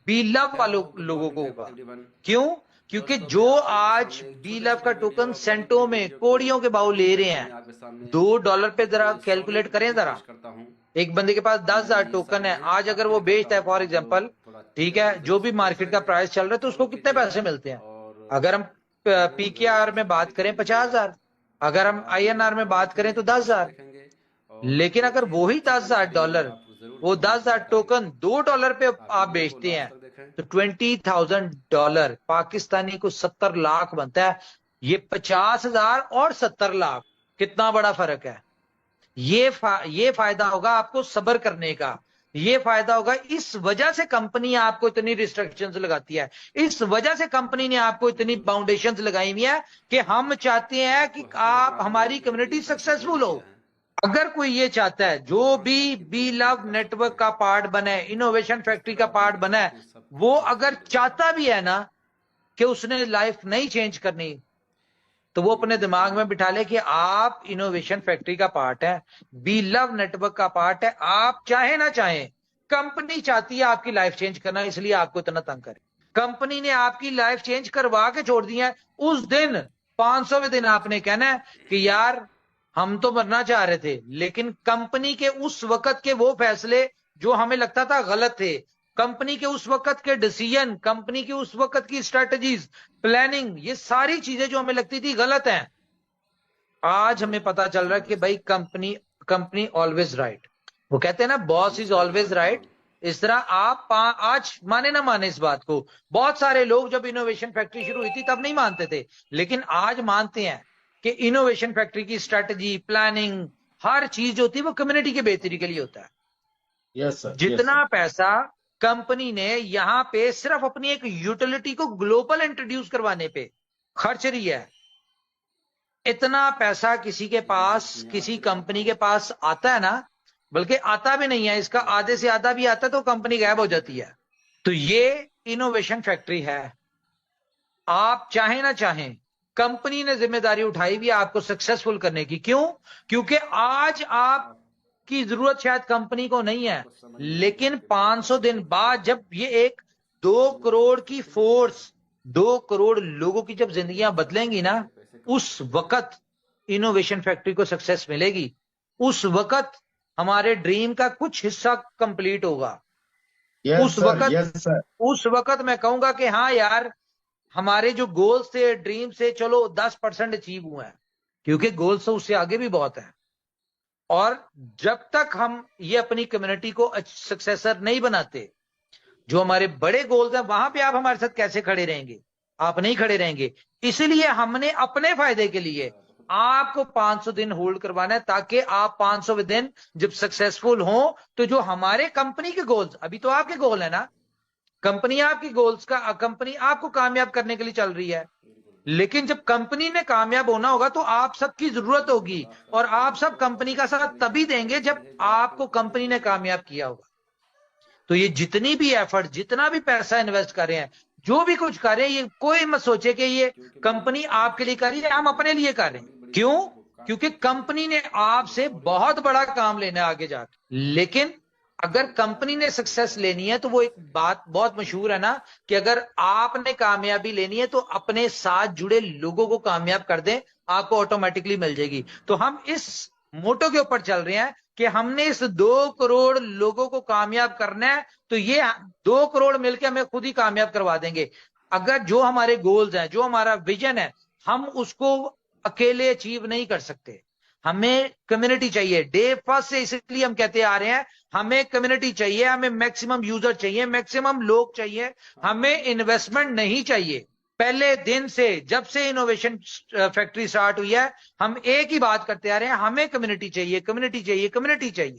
B love वालों लोगों को होगा। क्यों? क्योंकि जो आज बी लव का टोकन सेंटों में कोड़ियों के भाव ले रहे हैं, $2 पे जरा कैलकुलेट करें जरा। एक बंदे के पास 10,000 टोकन है, आज अगर वो बेचता है फॉर एग्जांपल, ठीक है, जो भी मार्केट का प्राइस चल रहा है, तो उसको कितने पैसे मिलते हैं? अगर हम पीकेआर में बात करें 50,000, अगर हम आईएनआर में बात करें तो 10,000। लेकिन अगर वही $10,000, वो 10,000 टोकन $2 पे आप बेचते हैं, तो $20,000 पाकिस्तानी को 70 लाख बनता है। ये 50,000 और 70 लाख, कितना बड़ा फर्क है। ये फायदा होगा आपको सब्र करने का। ये फायदा होगा, इस वजह से कंपनी आपको इतनी रिस्ट्रिक्शंस लगाती है, इस वजह से कंपनी ने आपको इतनी बाउंडेशंस लगाई हुई है कि हम चाहते हैं कि आप हमारी कम्युनिटी सक्सेसफुल हो। अगर कोई ये चाहता है, जो भी बी लव नेटवर्क का पार्ट बने, इनोवेशन फैक्ट्री का पार्ट बना है, वो अगर चाहता भी है ना कि उसने लाइफ नहीं चेंज करनी, तो वो अपने दिमाग में बिठा ले कि आप इनोवेशन फैक्ट्री का पार्ट है, बी लव नेटवर्क का पार्ट है। आप चाहे ना चाहे, कंपनी चाहती है आपकी लाइफ चेंज करना, इसलिए आपको इतना तंग करे। कंपनी ने आपकी लाइफ चेंज करवा के छोड़ दी है। उस दिन 500वें दिन आपने कहना है कि यार हम तो मरना चाह रहे थे, लेकिन कंपनी के उस वक्त के वो फैसले जो हमें लगता था गलत थे, कंपनी के उस वक्त के डिसीजन, कंपनी की उस वक्त की स्ट्रेटजीज, प्लानिंग, ये सारी चीजें जो हमें लगती थी गलत हैं, आज हमें पता चल रहा है कि भाई कंपनी कंपनी ऑलवेज राइट। वो कहते हैं ना, बॉस इज ऑलवेज राइट। इस तरह आप आज माने ना माने इस बात को, बहुत सारे लोग जब इनोवेशन फैक्ट्री शुरू हुई थी तब नहीं मानते थे, लेकिन आज मानते हैं कि इनोवेशन फैक्ट्री की स्ट्रेटजी, प्लानिंग, हर चीज जो होती है वो कम्युनिटी के बेहतरी के लिए होता है। यस सर, जितना पैसा कंपनी ने यहां पे सिर्फ अपनी एक यूटिलिटी को ग्लोबल इंट्रोड्यूस करवाने पे खर्च रही है, इतना पैसा किसी के पास, किसी कंपनी के पास आता है ना, बल्कि आता भी नहीं है, इसका आधे से आधा भी आता है तो कंपनी गायब हो जाती है। तो ये इनोवेशन फैक्ट्री है। आप चाहे ना चाहें, कंपनी ने जिम्मेदारी उठाई हुई है आपको सक्सेसफुल करने की। क्यों? क्योंकि आज आपकी जरूरत शायद कंपनी को नहीं है, लेकिन 500 दिन बाद जब ये एक 2 करोड़ की फोर्स, 2 करोड़ लोगों की जब जिंदगियां बदलेंगी ना, उस वक्त इनोवेशन फैक्ट्री को सक्सेस मिलेगी। उस वक्त हमारे ड्रीम का कुछ हिस्सा कंप्लीट होगा। यस उस सर, वक्त यस सर। उस वक्त मैं कहूंगा कि हाँ यार, हमारे जो गोल्स थे, ड्रीम से चलो 10% अचीव हुए हैं, क्योंकि गोल्स तो उससे आगे भी बहुत है। और जब तक हम ये अपनी कम्युनिटी को सक्सेसर नहीं बनाते, जो हमारे बड़े गोल्स हैं, वहां पे आप हमारे साथ कैसे खड़े रहेंगे? आप नहीं खड़े रहेंगे। इसलिए हमने अपने फायदे के लिए आपको 500 दिन होल्ड करवाना है, ताकि आप 500वें दिन जब सक्सेसफुल हो, तो जो हमारे कंपनी के गोल्स, अभी तो आपके गोल है ना, कंपनी आपकी गोल्स का, कंपनी आपको कामयाब करने के लिए चल रही है, लेकिन जब कंपनी ने कामयाब होना होगा तो आप सबकी जरूरत होगी, और आप सब कंपनी का साथ तभी देंगे जब आपको कंपनी ने कामयाब किया होगा। तो ये जितनी भी एफर्ट, जितना भी पैसा इन्वेस्ट कर रहे हैं, जो भी कुछ कर रहे हैं, ये कोई मत सोचे कि ये कंपनी आपके लिए कर रही है, हम अपने लिए कर रहे हैं। क्यों? क्योंकि कंपनी ने आपसे बहुत बड़ा काम लेना है आगे जाकर। लेकिन अगर कंपनी ने सक्सेस लेनी है, तो वो एक बात बहुत मशहूर है ना, कि अगर आपने कामयाबी लेनी है तो अपने साथ जुड़े लोगों को कामयाब कर दें, आपको ऑटोमेटिकली मिल जाएगी। तो हम इस मोटो के ऊपर चल रहे हैं कि हमने इस 2 करोड़ लोगों को कामयाब करना है, तो ये 2 करोड़ मिलकर हमें खुद ही कामयाब करवा देंगे। अगर जो हमारे गोल्स हैं, जो हमारा विजन है, हम उसको अकेले अचीव नहीं कर सकते, हमें कम्युनिटी चाहिए। डे फर्स्ट से इसलिए हम कहते आ रहे हैं, हमें कम्युनिटी चाहिए, हमें मैक्सिमम यूजर चाहिए, मैक्सिमम लोग चाहिए, हमें इन्वेस्टमेंट नहीं चाहिए। पहले दिन से, जब से इनोवेशन फैक्ट्री स्टार्ट हुई है, हम एक ही बात करते आ रहे हैं, हमें कम्युनिटी चाहिए, कम्युनिटी चाहिए, कम्युनिटी चाहिए।